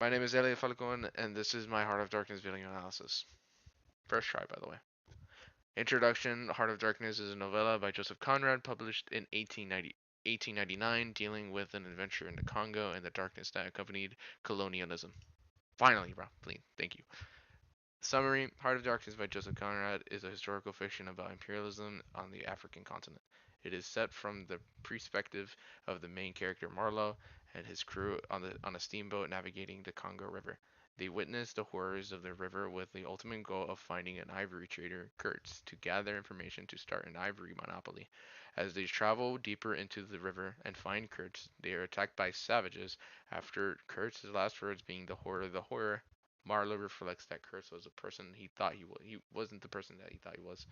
My name is Elliot Falcon, and this is my Heart of Darkness video analysis. First try, by the way. Introduction: Heart of Darkness is a novella by Joseph Conrad, published in 1899, dealing with an adventure in the Congo and the darkness that accompanied colonialism. Finally, bro. Please, thank you. Summary: Heart of Darkness by Joseph Conrad is a historical fiction about imperialism on the African continent. It is set from the perspective of the main character Marlowe and his crew on a steamboat navigating the Congo River. They witness the horrors of the river with the ultimate goal of finding an ivory trader, Kurtz, to gather information to start an ivory monopoly. As they travel deeper into the river and find Kurtz, they are attacked by savages. After Kurtz's last words being the horror, Marlowe reflects that Kurtz was a person he thought he was. He wasn't the person that he thought he was.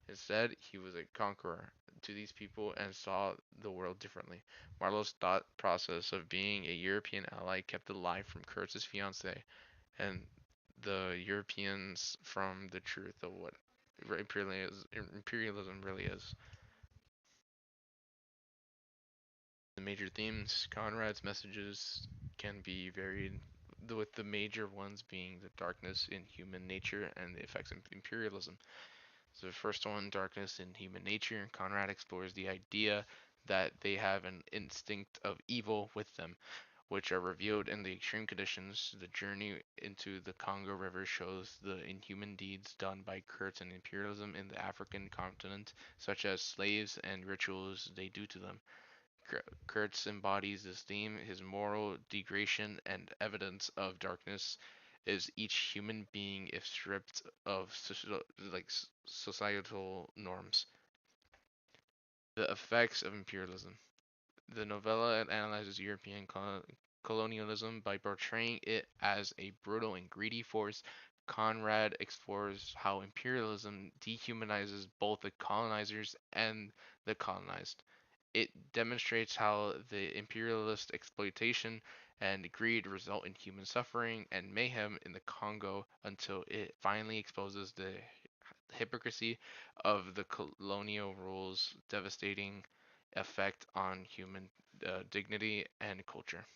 Instead, he was a conqueror to these people and saw the world differently. Marlowe's thought process of being a European ally kept alive from Kurtz's fiancée and the Europeans from the truth of what imperialism really is. The major themes: Conrad's messages can be varied, with the major ones being the darkness in human nature and the effects of imperialism. So the first one, darkness in human nature. Conrad explores the idea that they have an instinct of evil with them, which are revealed in the extreme conditions. The journey into the Congo River shows the inhuman deeds done by Kurtz and imperialism in the African continent, such as slaves and rituals they do to them. Kurtz embodies this theme. His moral degradation and evidence of darkness is each human being if stripped of societal norms. The effects of imperialism. The novella analyzes European colonialism by portraying it as a brutal and greedy force. Conrad explores how imperialism dehumanizes both the colonizers and the colonized. It demonstrates how the imperialist exploitation and greed result in human suffering and mayhem in the Congo until it finally exposes the hypocrisy of the colonial rule's devastating effect on human dignity and culture.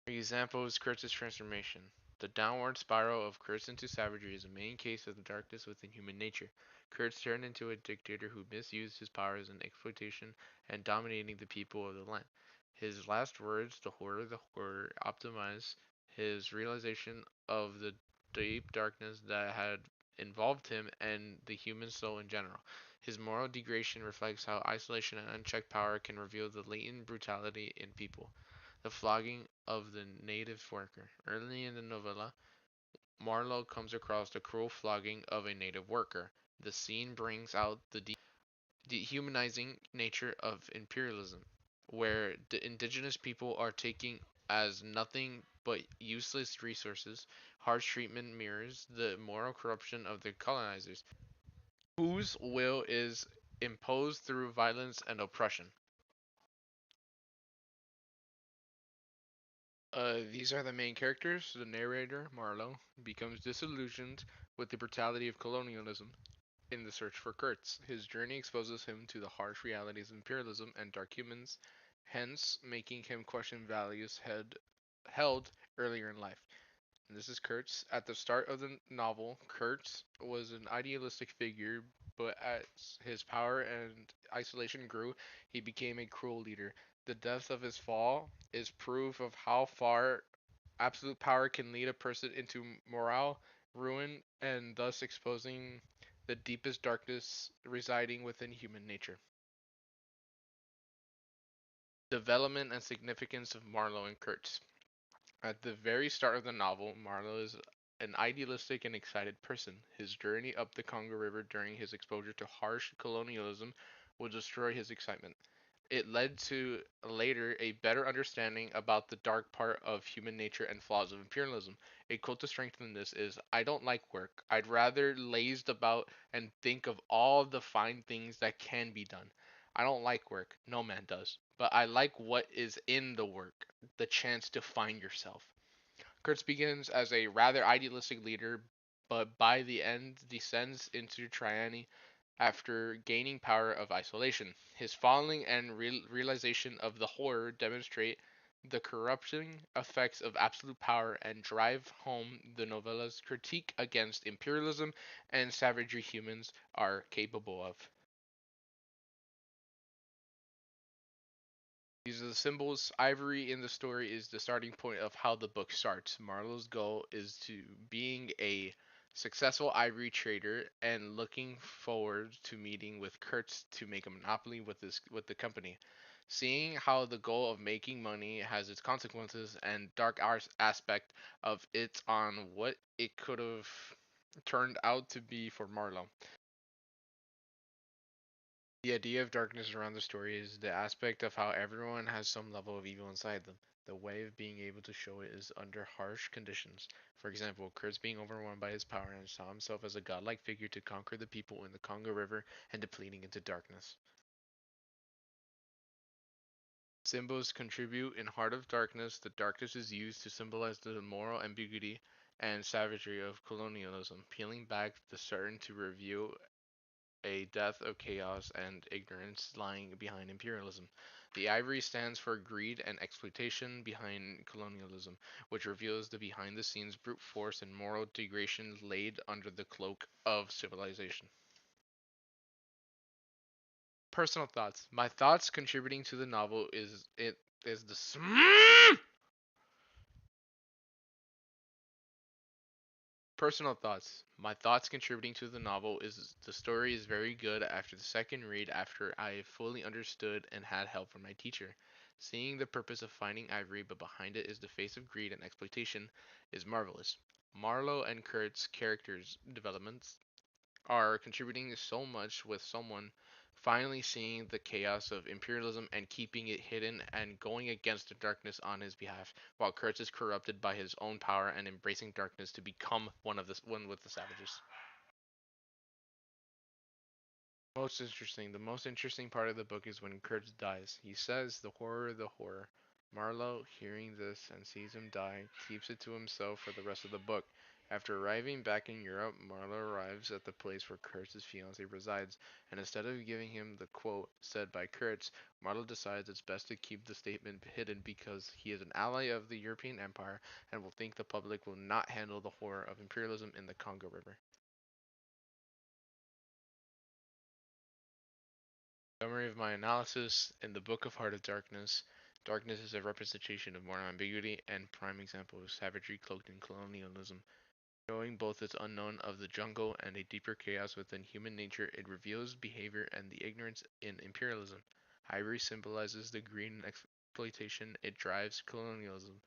Examples: Kurtz's transformation. The downward spiral of Kurtz into savagery is a main case of the darkness within human nature. Kurtz turned into a dictator who misused his powers in exploitation and dominating the people of the land. His last words, the horror, optimize his realization of the deep darkness that had involved him and the human soul in general. His moral degradation reflects how isolation and unchecked power can reveal the latent brutality in people. The flogging of the native worker. Early in the novella, Marlowe comes across the cruel flogging of a native worker. The scene brings out the dehumanizing nature of imperialism, where the indigenous people are taken as nothing but useless resources. Harsh treatment mirrors the moral corruption of the colonizers, whose will is imposed through violence and oppression. These are the main characters. The narrator, Marlowe, becomes disillusioned with the brutality of colonialism in the search for Kurtz. His journey exposes him to the harsh realities of imperialism and dark humans, hence making him question values held earlier in life. And this is Kurtz. At the start of the novel, Kurtz was an idealistic figure, but as his power and isolation grew, he became a cruel leader. The depth of his fall is proof of how far absolute power can lead a person into moral ruin and thus exposing the deepest darkness residing within human nature. Development and significance of Marlowe and Kurtz. At the very start of the novel, Marlowe is an idealistic and excited person. His journey up the Congo River during his exposure to harsh colonialism will destroy his excitement. It led to later a better understanding about the dark part of human nature and flaws of imperialism. A quote to strengthen this is: I don't like work. I'd rather lazed about and think of all the fine things that can be done. I don't like work. No man does. But I like what is in the work, the chance to find yourself. Kurtz begins as a rather idealistic leader, but by the end descends into tyranny after gaining power of isolation. His falling and realization of the horror demonstrate the corrupting effects of absolute power and drive home the novella's critique against imperialism and savagery humans are capable of. These are the symbols. Ivory in the story is the starting point of how the book starts. Marlowe's goal is to being a successful ivory trader and looking forward to meeting with Kurtz to make a monopoly with the company. Seeing how the goal of making money has its consequences and dark aspect of it on what it could have turned out to be for Marlowe. The idea of darkness around the story is the aspect of how everyone has some level of evil inside them. The way of being able to show it is under harsh conditions. For example, Kurtz being overwhelmed by his power and saw himself as a godlike figure to conquer the people in the Congo River and depleting into darkness. Symbols contribute in Heart of Darkness. The darkness is used to symbolize the moral ambiguity and savagery of colonialism, peeling back the curtain to reveal a death of chaos and ignorance lying behind imperialism. The ivory stands for greed and exploitation behind colonialism, which reveals the behind the scenes brute force and moral degradation laid under the cloak of civilization. Personal thoughts. My thoughts contributing to the novel is the Personal thoughts. My thoughts contributing to the novel is the story is very good after the second read after I fully understood and had help from my teacher. Seeing the purpose of finding ivory but behind it is the face of greed and exploitation is marvelous. Marlowe and Kurt's characters developments are contributing so much with someone finally seeing the chaos of imperialism and keeping it hidden and going against the darkness on his behalf, while Kurtz is corrupted by his own power and embracing darkness to become one with the savages. Most interesting. The most interesting part of the book is when Kurtz dies. He says, "The horror, the horror." Marlowe, hearing this and sees him die, keeps it to himself for the rest of the book. After arriving back in Europe, Marlowe arrives at the place where Kurtz's fiancée resides, and instead of giving him the quote said by Kurtz, Marlowe decides it's best to keep the statement hidden because he is an ally of the European Empire and will think the public will not handle the horror of imperialism in the Congo River. Summary of my analysis in the Book of Heart of Darkness. Darkness is a representation of moral ambiguity and prime example of savagery cloaked in colonialism. Showing both its unknown of the jungle and a deeper chaos within human nature, it reveals behavior and the ignorance in imperialism. Ivory symbolizes the greed and exploitation it drives colonialism,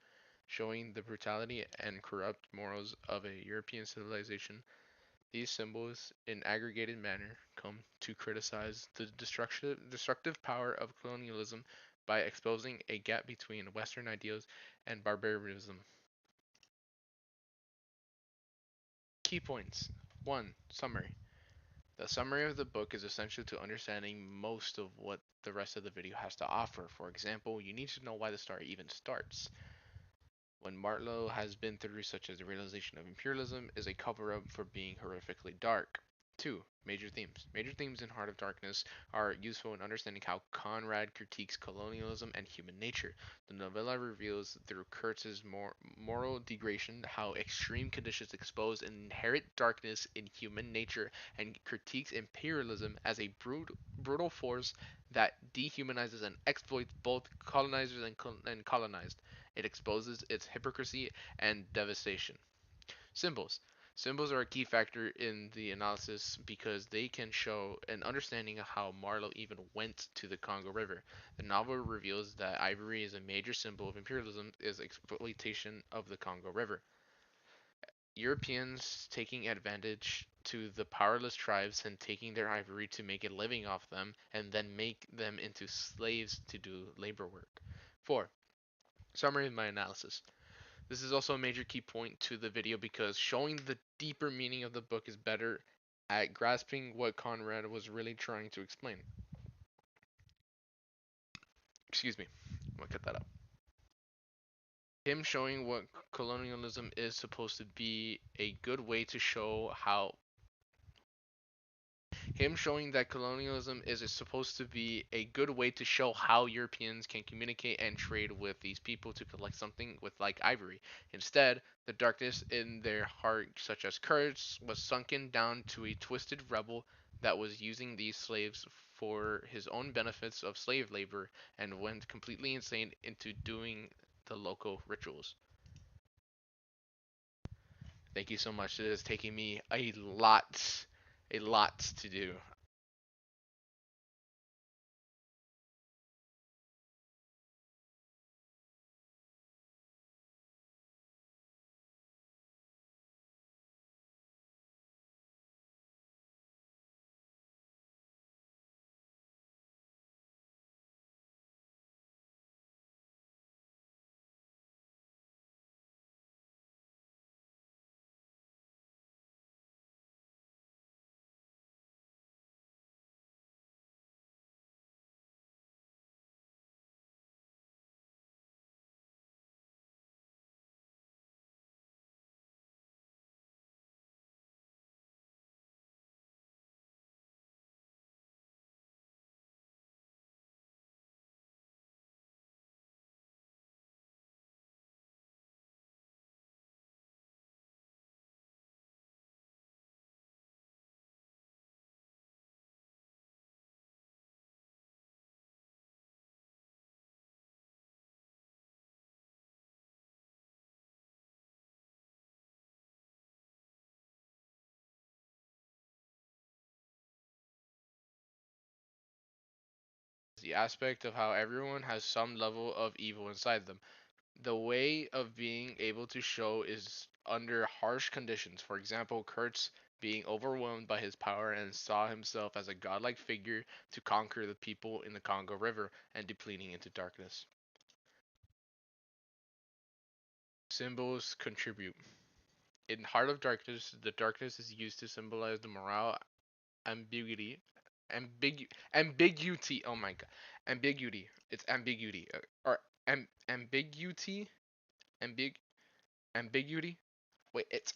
showing the brutality and corrupt morals of a European civilization. These symbols, in aggregated manner, come to criticize the destructive power of colonialism by exposing a gap between Western ideals and barbarism. Key points. 1. Summary. The summary of the book is essential to understanding most of what the rest of the video has to offer. For example, you need to know why the story even starts. When Marlowe has been through, such as the realization of imperialism, is a cover up for being horrifically dark. 2. Major themes. Major themes in Heart of Darkness are useful in understanding how Conrad critiques colonialism and human nature. The novella reveals through Kurtz's moral degradation how extreme conditions expose an inherent darkness in human nature and critiques imperialism as a brutal force that dehumanizes and exploits both colonizers and colonized. It exposes its hypocrisy and devastation. Symbols. Symbols are a key factor in the analysis because they can show an understanding of how Marlowe even went to the Congo River. The novel reveals that ivory is a major symbol of imperialism is exploitation of the Congo River. Europeans taking advantage to the powerless tribes and taking their ivory to make a living off them and then make them into slaves to do labor work. 4. Summary of my analysis. This is also a major key point to the video because showing the deeper meaning of the book is better at grasping what Conrad was really trying to explain. Excuse me, I'm gonna cut that out. Him showing what colonialism is supposed to be a good way to show how him showing that colonialism is supposed to be a good way to show how Europeans can communicate and trade with these people to collect something with like ivory. Instead, the darkness in their heart, such as Kurtz, was sunken down to a twisted rebel that was using these slaves for his own benefits of slave labor and went completely insane into doing the local rituals. Thank you so much. It is taking me a lot to do. The aspect of how everyone has some level of evil inside them. The way of being able to show is under harsh conditions. For example, Kurtz being overwhelmed by his power and saw himself as a godlike figure to conquer the people in the Congo River and depleting into darkness. Symbols contribute. In Heart of Darkness, the darkness is used to symbolize the morale ambiguity, ambiguity. Oh my god, ambiguity. It's ambiguity or ambiguity, ambig ambiguity. Wait, it's